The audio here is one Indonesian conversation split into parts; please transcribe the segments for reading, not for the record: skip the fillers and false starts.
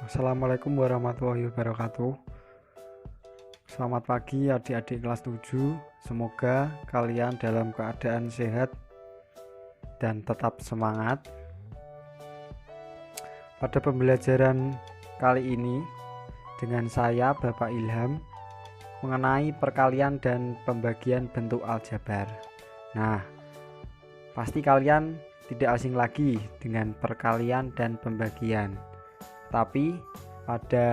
Assalamualaikum warahmatullahi wabarakatuh. Selamat pagi adik-adik kelas 7. Semoga kalian dalam keadaan sehat dan tetap semangat. Pada pembelajaran kali ini dengan saya Bapak Ilham mengenai perkalian dan pembagian bentuk aljabar. Nah, pasti kalian tidak asing lagi dengan perkalian dan pembagian. Tapi pada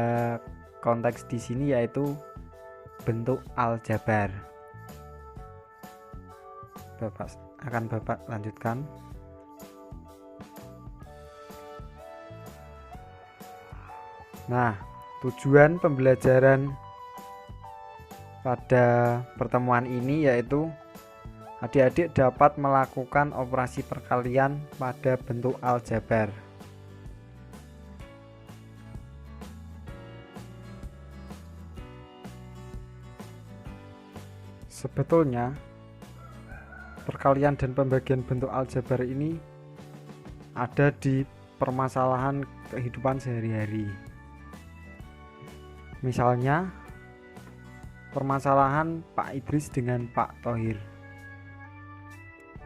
konteks di sini yaitu bentuk aljabar. Bapak lanjutkan. Nah, tujuan pembelajaran pada pertemuan ini yaitu adik-adik dapat melakukan operasi perkalian pada bentuk aljabar. Sebetulnya perkalian dan pembagian bentuk aljabar ini ada di permasalahan kehidupan sehari-hari. Misalnya permasalahan Pak Idris dengan Pak Thohir.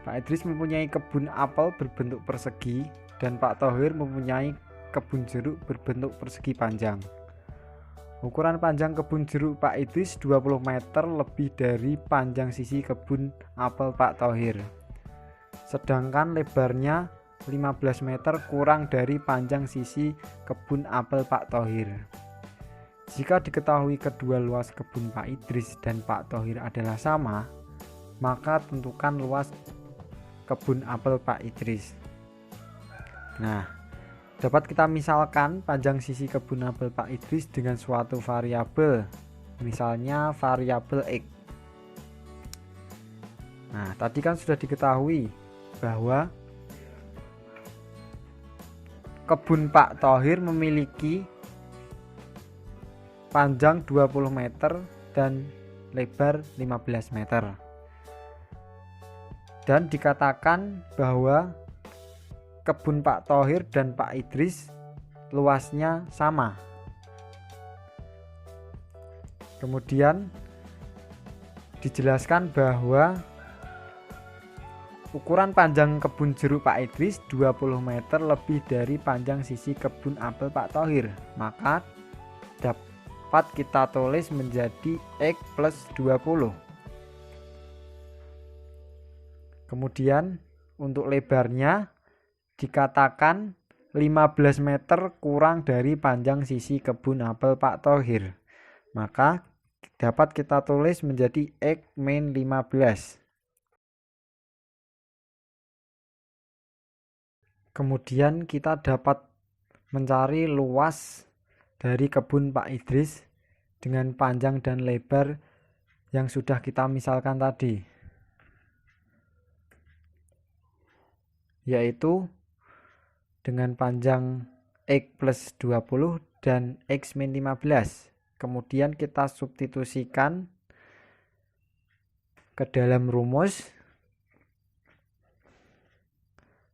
Pak Idris mempunyai kebun apel berbentuk persegi dan Pak Thohir mempunyai kebun jeruk berbentuk persegi panjang. Ukuran panjang kebun jeruk Pak Idris 20 meter lebih dari panjang sisi kebun apel Pak Thohir. Sedangkan lebarnya 15 meter kurang dari panjang sisi kebun apel Pak Thohir. Jika diketahui kedua luas kebun Pak Idris dan Pak Thohir adalah sama, maka tentukan luas kebun apel Pak Idris. Nah, dapat kita misalkan panjang sisi kebun apel Pak Idris dengan suatu variabel, misalnya variabel X. Nah, tadi kan sudah diketahui bahwa kebun Pak Thohir memiliki panjang 20 meter dan lebar 15 meter. Dan dikatakan bahwa kebun Pak Thohir dan Pak Idris luasnya sama. Kemudian dijelaskan bahwa ukuran panjang kebun jeruk Pak Idris 20 meter lebih dari panjang sisi kebun apel Pak Thohir. Maka dapat kita tulis menjadi X plus 20. Kemudian untuk lebarnya dikatakan 15 meter kurang dari panjang sisi kebun apel Pak Thohir. Maka dapat kita tulis menjadi X min 15. Kemudian kita dapat mencari luas dari kebun Pak Idris dengan panjang dan lebar yang sudah kita misalkan tadi, yaitu dengan panjang X plus 20 dan X min 15. Kemudian kita substitusikan ke dalam rumus.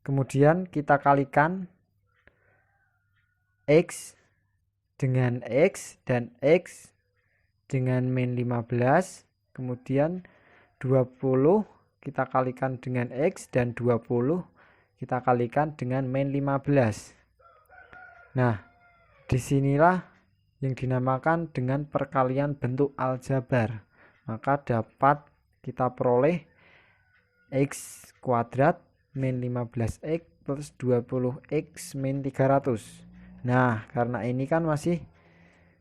Kemudian kita kalikan X dengan X dan X dengan min 15. Kemudian 20 kita kalikan dengan X dan 20 kita kalikan dengan min 15. Nah, disinilah yang dinamakan dengan perkalian bentuk aljabar. Maka dapat kita peroleh X kuadrat min 15X plus 20X min 300. Nah, karena ini kan masih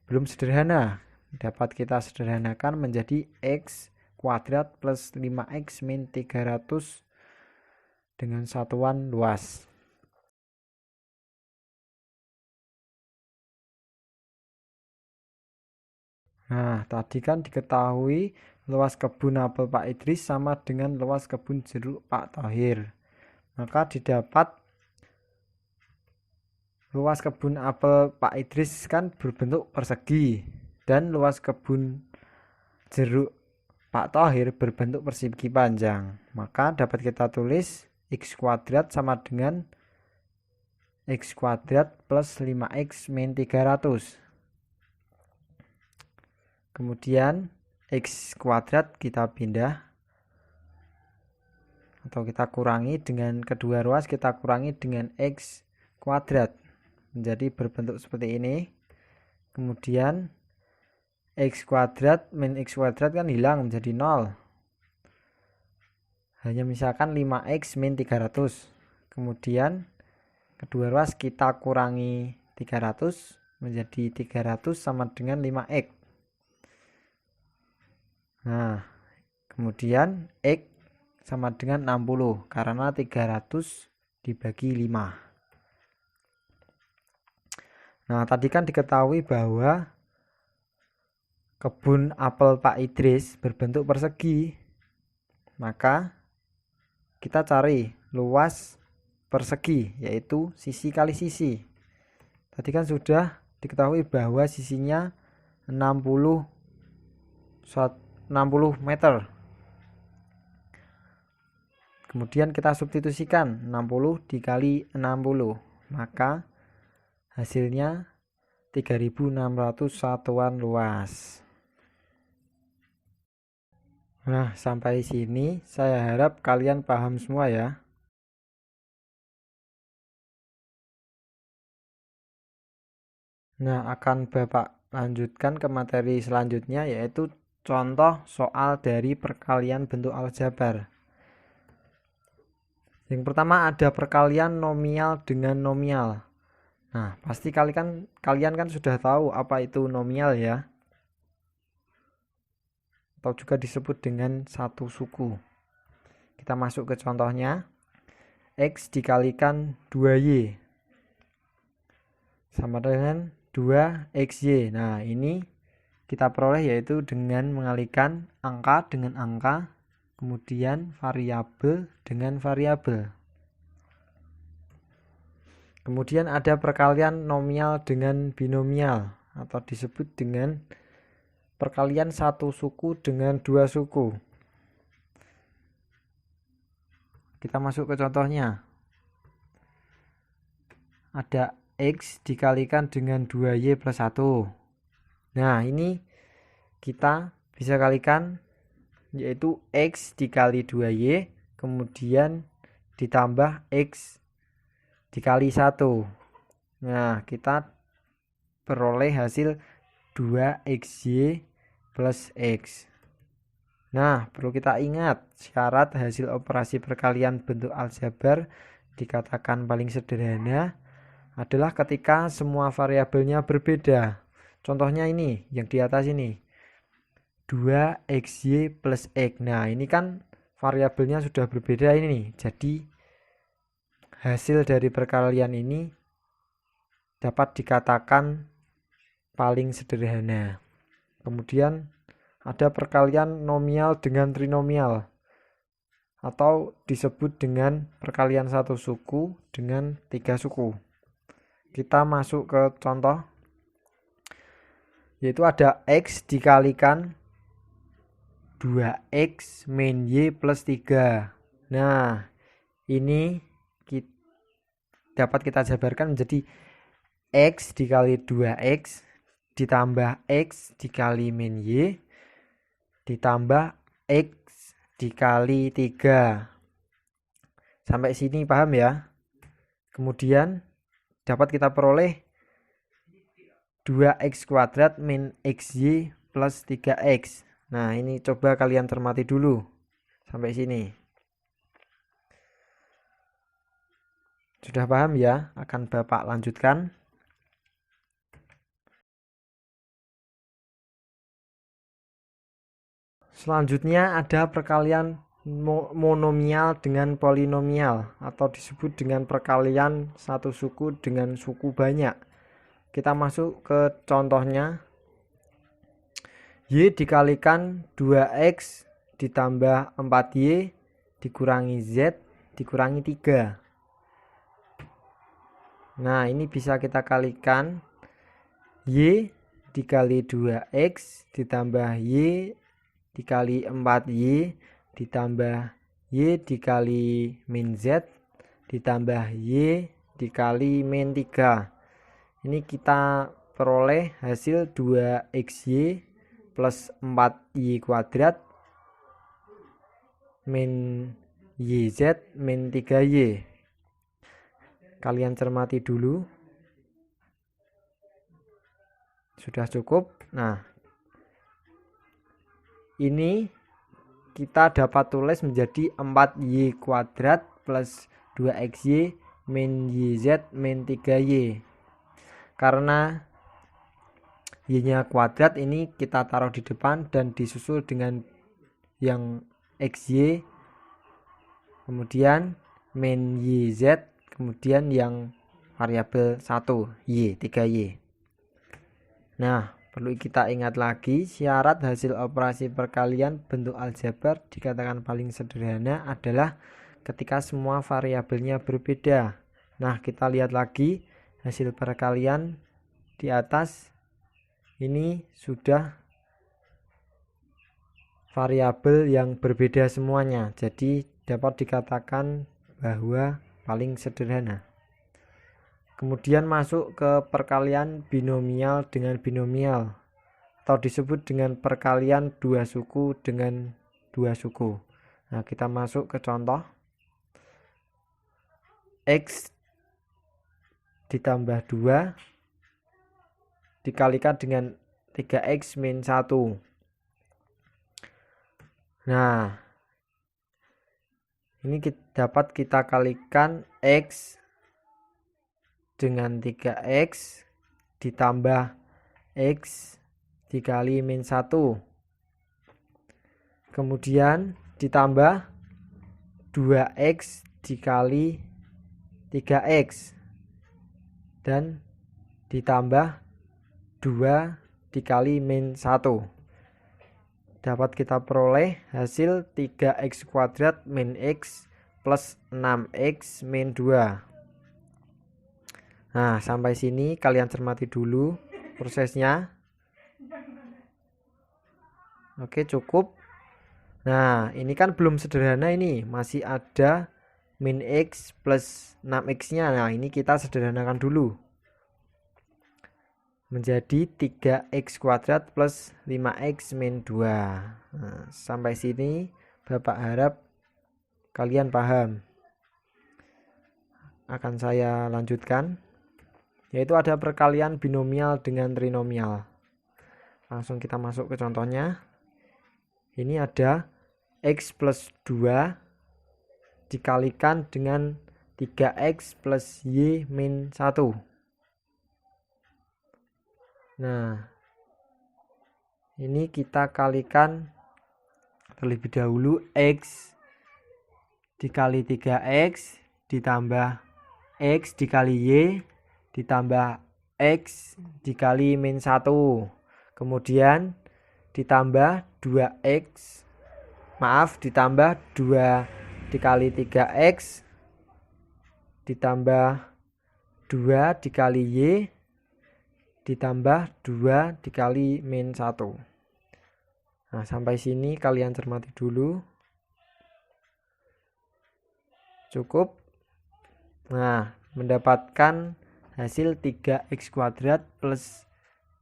belum sederhana, dapat kita sederhanakan menjadi X kuadrat plus 5X min 300 dengan satuan luas. Nah, tadi kan diketahui luas kebun apel Pak Idris sama dengan luas kebun jeruk Pak Thohir. Maka didapat luas kebun apel Pak Idris kan berbentuk persegi dan luas kebun jeruk Pak Thohir berbentuk persegi panjang. Maka dapat kita tulis X kuadrat sama dengan X kuadrat plus 5X min 300. Kemudian X kuadrat kita pindah atau kita kurangi dengan kedua ruas, kita kurangi dengan X kuadrat menjadi berbentuk seperti ini. Kemudian X kuadrat min X kuadrat kan hilang menjadi 0, hanya misalkan 5X min 300. Kemudian kedua ruas kita kurangi 300 menjadi 300 sama dengan 5X. Nah, kemudian X sama dengan 60 karena 300 dibagi 5. Nah, tadi kan diketahui bahwa kebun apel Pak Idris berbentuk persegi. Maka kita cari luas persegi, yaitu sisi kali sisi. Tadi kan sudah diketahui bahwa sisinya 60 meter. Kemudian kita substitusikan 60 dikali 60, maka hasilnya 3600 satuan luas. Nah, sampai sini saya harap kalian paham semua ya. Nah, akan Bapak lanjutkan ke materi selanjutnya, yaitu contoh soal dari perkalian bentuk aljabar. Yang pertama ada perkalian nominal dengan nominal. Nah, pasti kalian kan sudah tahu apa itu nominal ya, atau juga disebut dengan satu suku. Kita masuk ke contohnya. X dikalikan 2Y sama dengan 2XY. Nah, ini kita peroleh yaitu dengan mengalihkan angka dengan angka, kemudian variabel dengan variabel. Kemudian ada perkalian nominal dengan binomial atau disebut dengan perkalian satu suku dengan dua suku. Kita masuk ke contohnya. Ada X dikalikan dengan 2Y plus 1. Nah, ini kita bisa kalikan, yaitu X dikali 2Y, kemudian ditambah X dikali 1. Nah, kita peroleh hasil 2XY plus X. Nah, perlu kita ingat, syarat hasil operasi perkalian bentuk aljabar dikatakan paling sederhana adalah ketika semua variabelnya berbeda. Contohnya ini, yang di atas ini, 2XY plus X. Nah, ini kan variabelnya sudah berbeda ini nih. Jadi, hasil dari perkalian ini dapat dikatakan paling sederhana. Kemudian ada perkalian nominal dengan trinomial atau disebut dengan perkalian satu suku dengan 3 suku. Kita masuk ke contoh, yaitu ada X dikalikan 2X min Y plus 3. Nah, ini dapat kita jabarkan menjadi X dikali 2X ditambah X dikali min Y ditambah X dikali 3. Sampai sini paham ya? Kemudian dapat kita peroleh 2X kuadrat min XY plus 3X. Nah, ini coba kalian cermati dulu sampai sini. Sudah paham ya? Akan Bapak lanjutkan. Selanjutnya ada perkalian monomial dengan polinomial atau disebut dengan perkalian satu suku dengan suku banyak. Kita masuk ke contohnya. Y dikalikan 2X ditambah 4Y dikurangi Z dikurangi 3. Nah, ini bisa kita kalikan. Y dikali 2X ditambah Y dikali 4Y ditambah Y dikali min Z ditambah Y dikali min 3. Ini kita peroleh hasil 2xy plus 4y kuadrat min yz min 3y. Kalian cermati dulu. Sudah cukup. Nah, ini kita dapat tulis menjadi 4y kuadrat plus 2xy min yz min 3y. Karena y-nya kuadrat ini kita taruh di depan dan disusul dengan yang xy, kemudian min yz, kemudian yang variabel 1 y, 3y. Nah, perlu kita ingat lagi, syarat hasil operasi perkalian bentuk aljabar dikatakan paling sederhana adalah ketika semua variabelnya berbeda. Nah, kita lihat lagi hasil perkalian di atas. Ini sudah variabel yang berbeda semuanya, jadi dapat dikatakan bahwa paling sederhana. Kemudian masuk ke perkalian binomial dengan binomial, atau disebut dengan perkalian dua suku dengan dua suku. Nah, kita masuk ke contoh. X ditambah 2 dikalikan dengan 3x min 1. Nah, ini dapat kita kalikan x dengan 3x ditambah x dikali min 1. Kemudian ditambah 2x dikali 3x dan ditambah 2 dikali min 1. Dapat kita peroleh hasil 3x kuadrat min x plus 6x min 2. Nah, sampai sini kalian cermati dulu prosesnya. Oke, cukup. Nah, ini kan belum sederhana, ini masih ada min x plus 6x nya. Nah, ini kita sederhanakan dulu menjadi 3x kuadrat plus 5x min 2. Nah, sampai sini Bapak harap kalian paham. Akan saya lanjutkan, yaitu ada perkalian binomial dengan trinomial. Langsung kita masuk ke contohnya. Ini ada x plus 2 dikalikan dengan 3x plus y min 1. Nah, ini kita kalikan terlebih dahulu. X dikali 3x ditambah x dikali y ditambah x dikali min 1. Kemudian ditambah 2x, ditambah 2 dikali 3x ditambah 2 dikali y ditambah 2 dikali min 1. Nah, sampai sini kalian cermati dulu. Cukup. Nah, mendapatkan hasil 3x kuadrat plus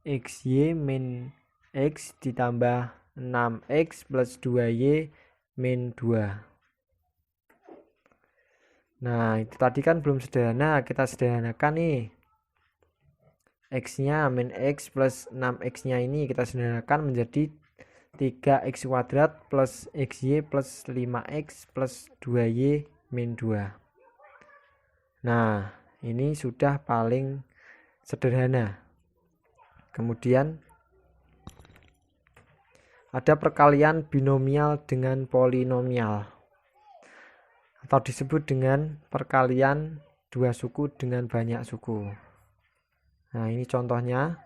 xy min x ditambah 6x plus 2y min 2. Nah, itu tadi kan belum sederhana, kita sederhanakan nih. X-nya min x plus 6x-nya ini kita sederhanakan menjadi 3x kuadrat plus xy plus 5x plus 2y min 2. Nah, ini sudah paling sederhana. Kemudian ada perkalian binomial dengan polinomial, atau disebut dengan perkalian dua suku dengan banyak suku. Nah, ini contohnya.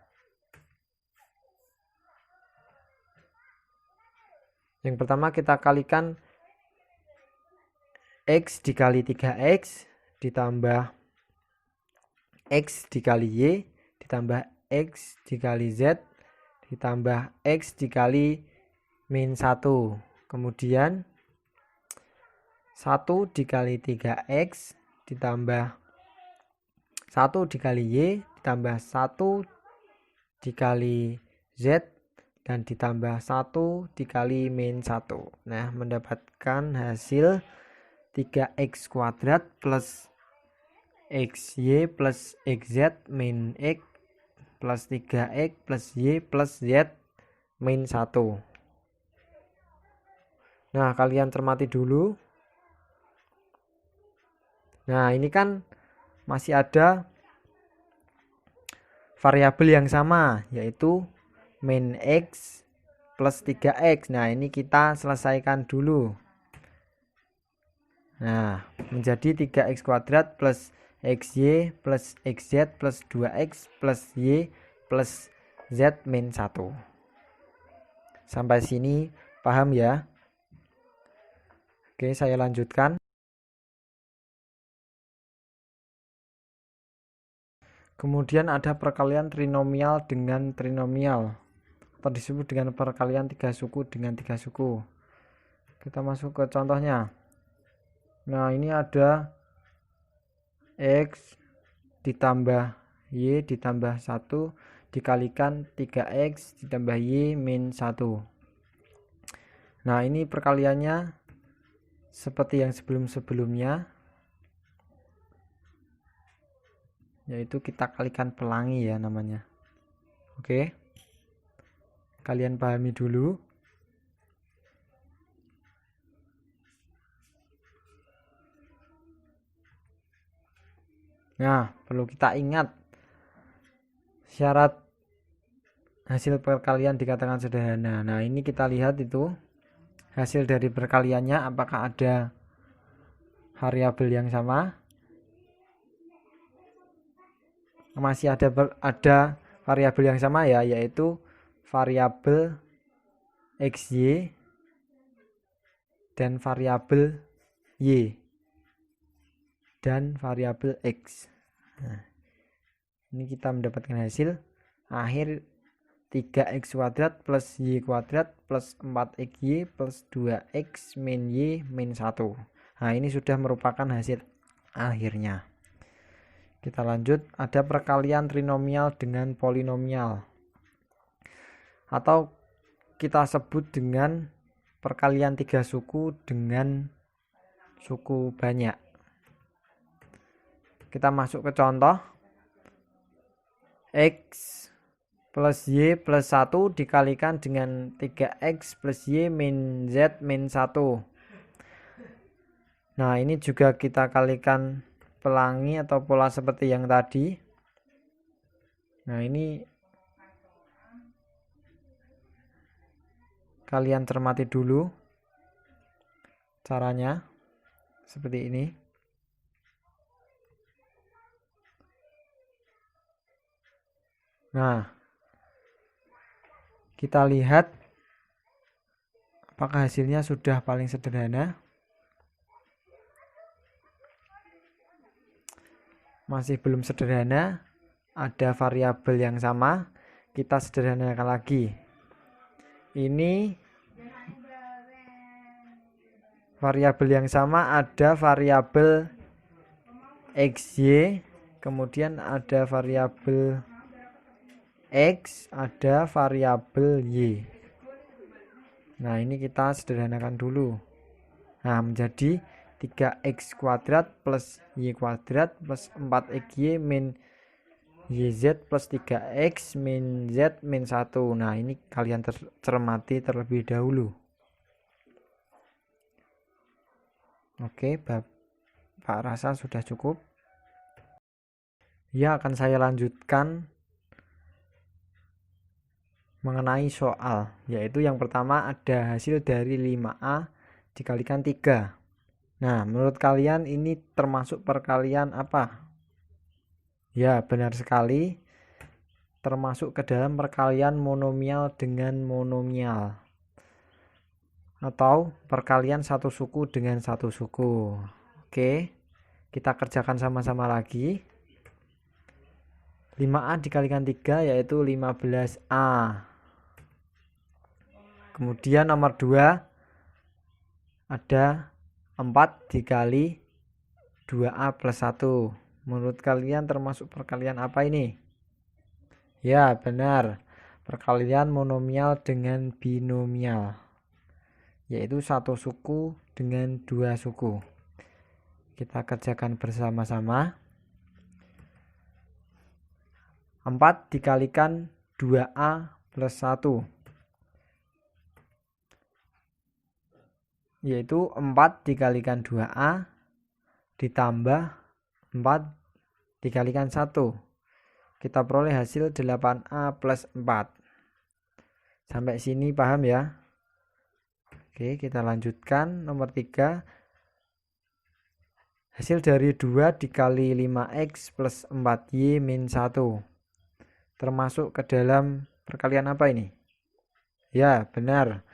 Yang pertama kita kalikan x dikali 3x ditambah x dikali y ditambah x dikali z ditambah x dikali min 1. Kemudian 1 dikali 3x ditambah 1 dikali Y ditambah 1 dikali Z dan ditambah 1 dikali min 1. Nah, mendapatkan hasil 3x kuadrat plus xy plus xz min x plus 3x plus y plus z min 1. Nah, kalian cermati dulu. Nah, ini kan masih ada variabel yang sama, yaitu min x plus 3x. Nah, ini kita selesaikan dulu. Nah, menjadi 3x kuadrat plus xy plus xz plus 2x plus y plus z min 1. Sampai sini paham ya? Oke, saya lanjutkan. Kemudian ada perkalian trinomial dengan trinomial, atau disebut dengan perkalian 3 suku dengan 3 suku. Kita masuk ke contohnya. Nah, ini ada x ditambah y ditambah 1 dikalikan 3x ditambah y min 1. Nah, ini perkaliannya seperti yang sebelum-sebelumnya, yaitu kita kalikan pelangi ya namanya. Oke, kalian pahami dulu. Nah, perlu kita ingat syarat hasil perkalian dikatakan sederhana. Nah, ini kita lihat itu hasil dari perkaliannya, apakah ada variabel yang sama. Masih ada variabel yang sama ya, yaitu variabel xy dan variabel y dan variabel x. Nah, ini kita mendapatkan hasil akhir 3x kuadrat plus y kuadrat plus 4xy plus 2x min y min 1. Nah, ini sudah merupakan hasil akhirnya. Kita lanjut, ada perkalian trinomial dengan polinomial, atau kita sebut dengan perkalian 3 suku dengan suku banyak. Kita masuk ke contoh. X plus y plus 1 dikalikan dengan 3x plus y min z min 1. Nah, ini juga kita kalikan pelangi atau pola seperti yang tadi. Nah, ini kalian cermati dulu caranya seperti ini. Nah, kita lihat apakah hasilnya sudah paling sederhana. Masih belum sederhana, ada variabel yang sama, kita sederhanakan lagi. Ini variabel yang sama, ada variabel xy, kemudian ada variabel x, ada variabel y. Nah, ini kita sederhanakan dulu. Nah, menjadi 3x kuadrat plus y kuadrat plus 4xy min yz plus 3x min z min 1. Nah, ini kalian cermati terlebih dahulu. Oke, Pak rasa sudah cukup. Ya, akan saya lanjutkan mengenai soal, yaitu yang pertama ada hasil dari 5A dikalikan 3. Nah, menurut kalian ini termasuk perkalian apa? Ya, benar sekali. Termasuk ke dalam perkalian monomial dengan monomial, atau perkalian satu suku dengan satu suku. Oke, kita kerjakan sama-sama lagi. 5A dikalikan 3 yaitu 15A. Kemudian nomor 2 ada 4 dikali 2A plus 1. Menurut kalian termasuk perkalian apa ini? Ya, benar. Perkalian monomial dengan binomial, yaitu satu suku dengan dua suku. Kita kerjakan bersama-sama. 4 dikalikan 2A plus 1, yaitu 4 dikalikan 2A ditambah 4 dikalikan 1. Kita peroleh hasil 8A plus 4. Sampai sini paham ya? Oke, kita lanjutkan. Nomor 3. Hasil dari 2 dikali 5X plus 4Y min 1. Termasuk ke dalam perkalian apa ini? Ya, benar.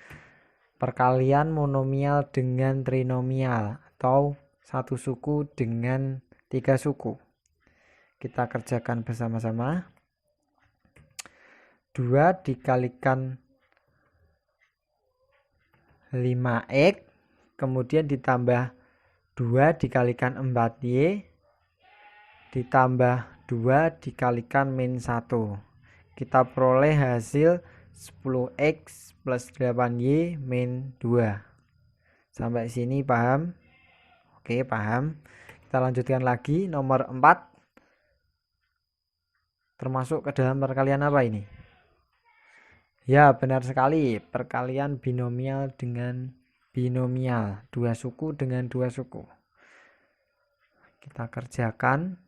Perkalian monomial dengan trinomial atau satu suku dengan 3 suku. Kita kerjakan bersama-sama. 2 dikalikan 5X, kemudian ditambah 2 dikalikan 4Y, ditambah 2 dikalikan min 1. Kita peroleh hasil 10X plus 8Y min 2. Sampai sini paham? Oke, paham. Kita lanjutkan lagi. Nomor 4. Termasuk ke dalam perkalian apa ini? Ya, benar sekali. Perkalian binomial dengan binomial. Dua suku dengan dua suku. Kita kerjakan.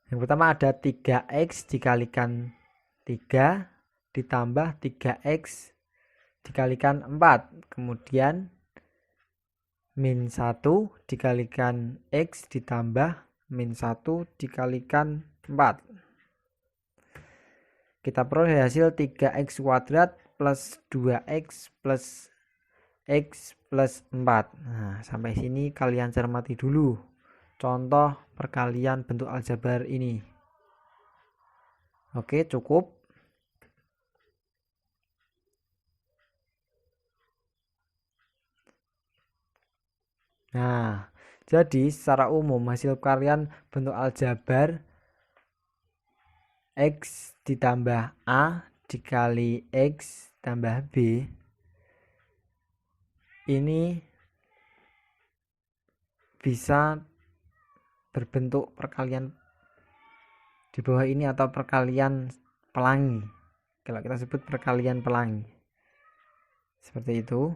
Yang pertama ada 3X dikalikan 3 ditambah 3X dikalikan 4. Kemudian min 1 dikalikan X ditambah min 1 dikalikan 4. Kita peroleh hasil 3X kuadrat plus 2X plus X plus 4. Nah, sampai sini kalian cermati dulu contoh perkalian bentuk aljabar ini. Oke, cukup. Nah, jadi secara umum hasil perkalian bentuk aljabar X ditambah A dikali X tambah B ini bisa berbentuk perkalian di bawah ini atau perkalian pelangi. Kalau kita sebut perkalian pelangi. Seperti itu.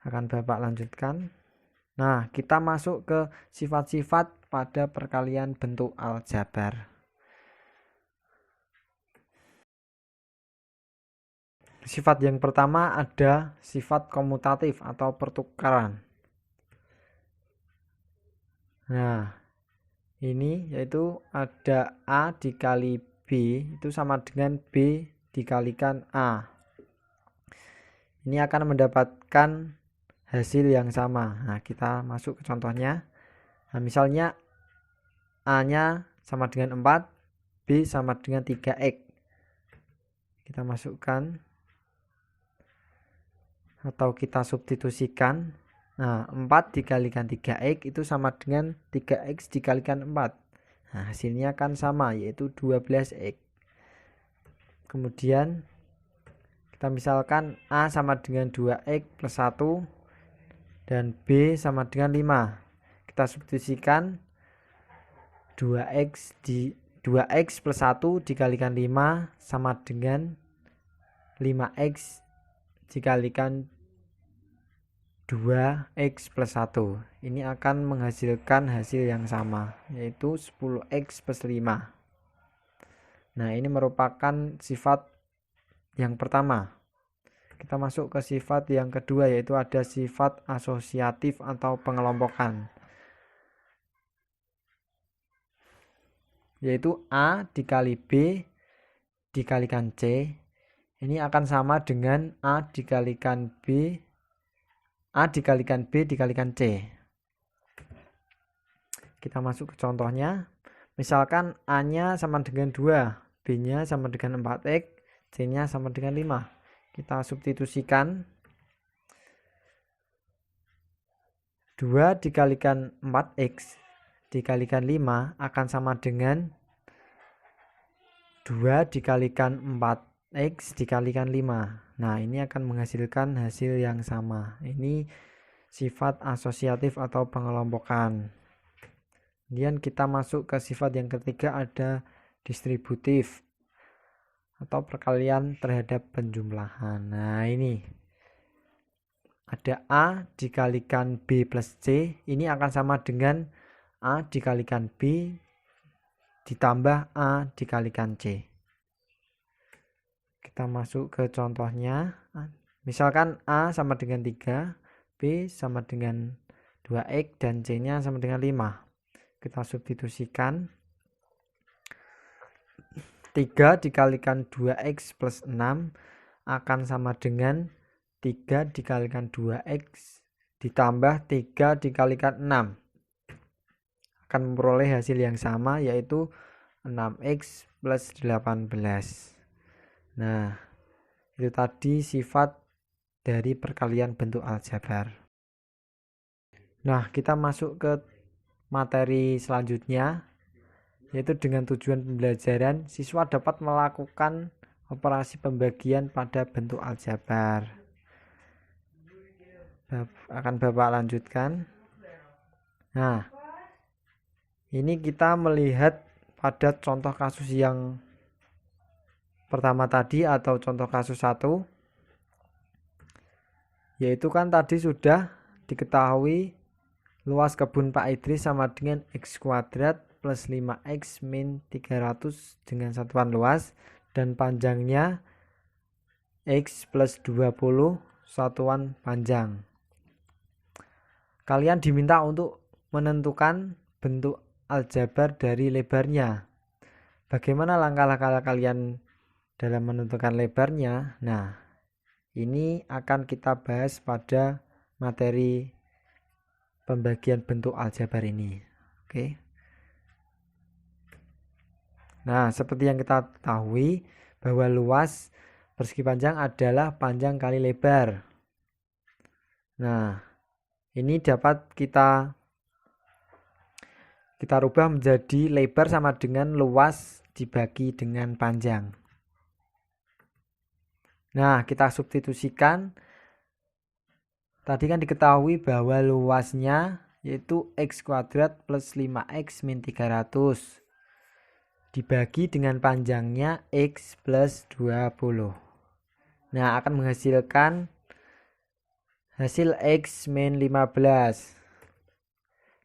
Akan Bapak lanjutkan. Nah, kita masuk ke sifat-sifat pada perkalian bentuk aljabar. Sifat yang pertama ada sifat komutatif atau pertukaran. Nah, ini yaitu ada A dikali B itu sama dengan B dikalikan A. Ini akan mendapatkan hasil yang sama. Nah, kita masuk ke contohnya. Nah, misalnya A-nya sama dengan 4, B sama dengan 3X. Kita masukkan atau kita substitusikan. Nah, 4 dikalikan 3X itu sama dengan 3X dikalikan 4. Nah, hasilnya kan sama, yaitu 12X. Kemudian kita misalkan A sama dengan 2X plus 1 dan B sama dengan 5. Kita substitusikan 2X plus 1 dikalikan 5 sama dengan 5X dikalikan 2X plus 1. Ini akan menghasilkan hasil yang sama, yaitu 10X plus 5. Nah, ini merupakan sifat yang pertama. Kita masuk ke sifat yang kedua, yaitu ada sifat asosiatif atau pengelompokan. Yaitu A dikali B dikalikan C. Ini akan sama dengan A dikalikan B dikalikan C. Kita masuk ke contohnya. Misalkan A-nya sama dengan 2, B-nya sama dengan 4X, C-nya sama dengan 5. Kita substitusikan. 2 dikalikan 4x dikalikan 5 akan sama dengan 2 dikalikan 4x dikalikan 5. Nah, ini akan menghasilkan hasil yang sama. Ini sifat asosiatif atau pengelompokan. Kemudian kita masuk ke sifat yang ketiga, ada distributif atau perkalian terhadap penjumlahan. Nah, ini ada A dikalikan B plus C, ini akan sama dengan A dikalikan B ditambah A dikalikan C. Kita masuk ke contohnya. Misalkan A sama dengan 3, B sama dengan 2x, dan C-nya sama dengan 5. Kita substitusikan. 3 dikalikan 2x plus 6 akan sama dengan 3 dikalikan 2x ditambah 3 dikalikan 6. Akan memperoleh hasil yang sama, yaitu 6x plus 18. Nah, itu tadi sifat dari perkalian bentuk aljabar. Nah, kita masuk ke materi selanjutnya, yaitu dengan tujuan pembelajaran, siswa dapat melakukan operasi pembagian pada bentuk aljabar. Akan Bapak lanjutkan. Nah, ini kita melihat pada contoh kasus yang pertama tadi atau contoh kasus 1, yaitu kan tadi sudah diketahui luas kebun Pak Idris sama dengan x kuadrat plus 5x min 300 dengan satuan luas, dan panjangnya x plus 20 satuan panjang. Kalian diminta untuk menentukan bentuk aljabar dari lebarnya. Bagaimana langkah-langkah kalian dalam menentukan lebarnya? Nah, ini akan kita bahas pada materi pembagian bentuk aljabar ini. Oke. Nah, seperti yang kita ketahui bahwa luas persegi panjang adalah panjang kali lebar. Nah, ini dapat kita rubah menjadi lebar sama dengan luas dibagi dengan panjang. Nah, kita substitusikan. Tadi kan diketahui bahwa luasnya yaitu x kuadrat plus 5x min 300 dibagi dengan panjangnya x plus 20. Nah, akan menghasilkan hasil x min 15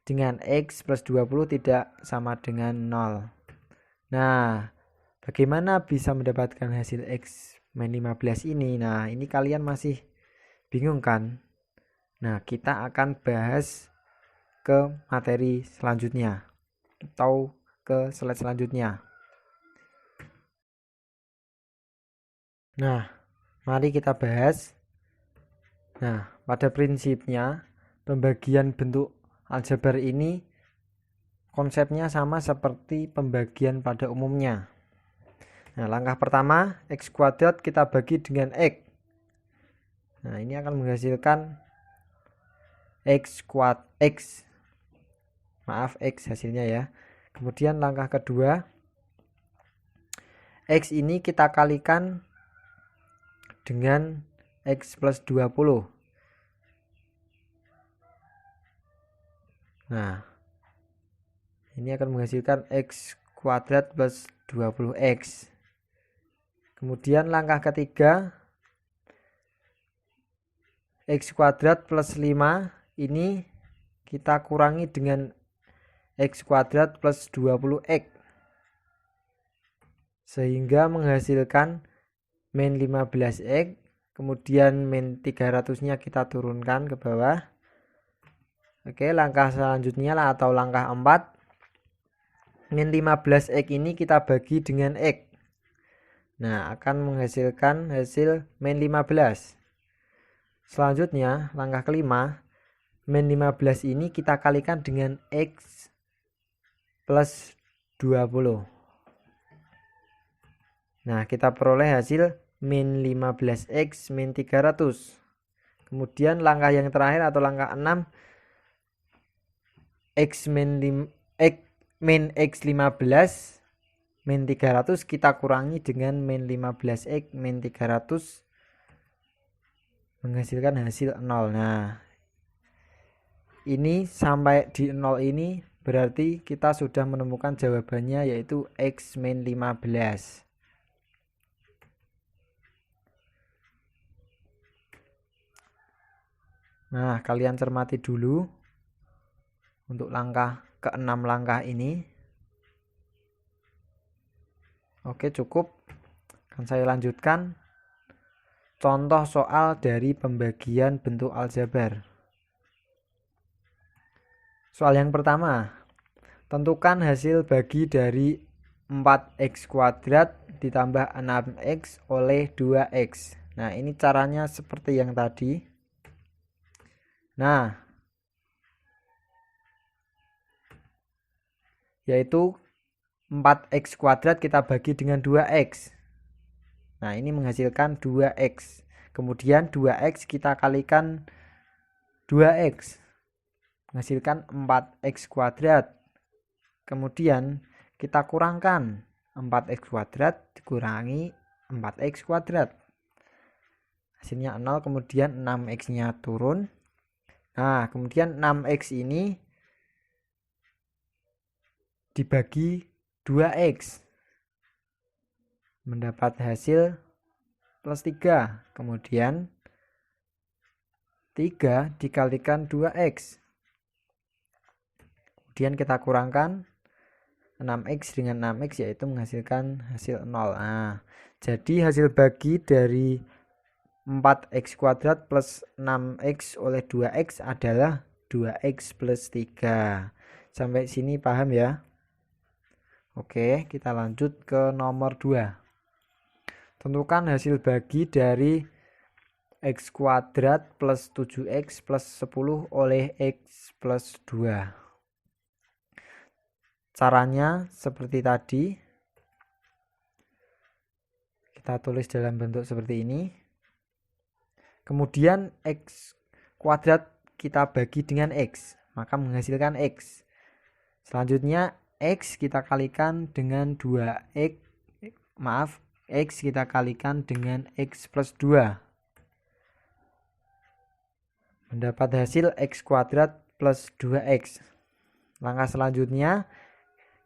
dengan x plus 20 tidak sama dengan 0. Nah, bagaimana bisa mendapatkan hasil x min 15 ini? Nah, ini kalian masih bingung kan? Nah, kita akan bahas ke materi selanjutnya atau ke slide selanjutnya. Nah, mari kita bahas. Nah, pada prinsipnya pembagian bentuk aljabar ini konsepnya sama seperti pembagian pada umumnya. Nah, langkah pertama, x kuadrat kita bagi dengan x. Nah, ini akan menghasilkan x hasilnya ya. Kemudian langkah kedua, x ini kita kalikan dengan x plus 20. Nah, ini akan menghasilkan x kuadrat plus 20x. Kemudian langkah ketiga, x kuadrat plus 5 ini kita kurangi dengan x kuadrat plus 20x, sehingga menghasilkan min 15x. Kemudian min 300 nya kita turunkan ke bawah. Oke, langkah selanjutnya atau langkah 4, min 15x ini kita bagi dengan x. Nah, akan menghasilkan hasil min 15. Selanjutnya langkah kelima, min 15 ini kita kalikan dengan x plus 20. Nah, kita peroleh hasil min 15x min 300. Kemudian langkah yang terakhir atau langkah 6, X min X 15 min 300 kita kurangi dengan min 15X min 300 menghasilkan hasil 0. Nah, ini sampai di 0 ini berarti kita sudah menemukan jawabannya, yaitu X min 15. Nah, kalian cermati dulu untuk ke-6 langkah ini. Oke, cukup. Akan saya lanjutkan contoh soal dari pembagian bentuk aljabar. Soal yang pertama, tentukan hasil bagi dari 4x kuadrat ditambah 6x oleh 2x. Nah, ini caranya seperti yang tadi. Nah, yaitu 4x kuadrat kita bagi dengan 2x. Nah, ini menghasilkan 2x. Kemudian 2x kita kalikan 2x. Menghasilkan 4x kuadrat. Kemudian kita kurangkan 4x kuadrat dikurangi 4x kuadrat. Hasilnya 0, kemudian 6x-nya turun. Nah, kemudian 6x ini dibagi 2x. Mendapat hasil plus 3. Kemudian 3 dikalikan 2x. Kemudian kita kurangkan 6x dengan 6x, yaitu menghasilkan hasil 0. Nah, jadi hasil bagi dari 4x kuadrat plus 6x oleh 2x adalah 2x plus 3. Sampai sini paham ya? Oke, kita lanjut ke nomor 2. Tentukan hasil bagi dari x kuadrat plus 7x plus 10 oleh x plus 2. Caranya seperti tadi. Kita tulis dalam bentuk seperti ini. Kemudian x kuadrat kita bagi dengan x, maka menghasilkan x. Selanjutnya x kita kalikan dengan 2x, x kita kalikan dengan x plus 2. Mendapat hasil x kuadrat plus 2x. Langkah selanjutnya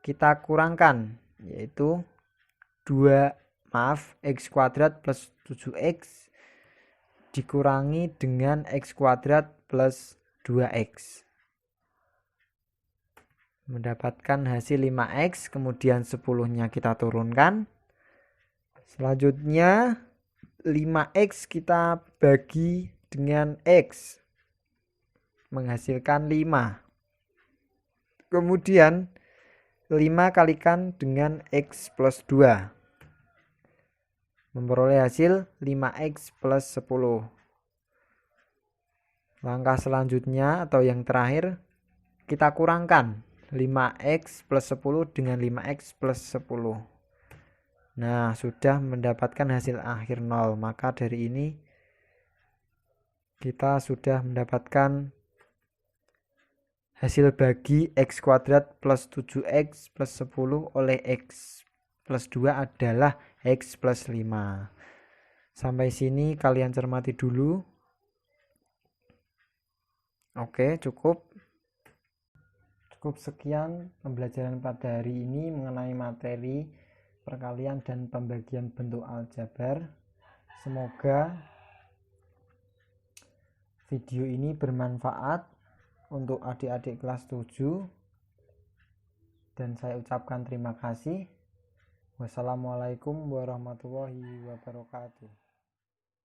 kita kurangkan, yaitu x kuadrat plus 7x dikurangi dengan x kuadrat plus 2x. Mendapatkan hasil 5x, kemudian 10-nya kita turunkan. Selanjutnya 5x kita bagi dengan x, menghasilkan 5. Kemudian 5 kalikan dengan x plus 2. Memperoleh hasil 5x plus 10. Langkah selanjutnya atau yang terakhir, kita kurangkan 5x plus 10 dengan 5x plus 10. Nah, sudah mendapatkan hasil akhir 0. Maka dari ini kita sudah mendapatkan hasil bagi x kuadrat plus 7x plus 10 oleh x plus 2 adalah x plus 5. Sampai sini kalian cermati dulu. Oke, cukup sekian pembelajaran pada hari ini mengenai materi perkalian dan pembagian bentuk aljabar. Semoga video ini bermanfaat untuk adik-adik kelas 7, dan saya ucapkan terima kasih. Wassalamualaikum warahmatullahi wabarakatuh.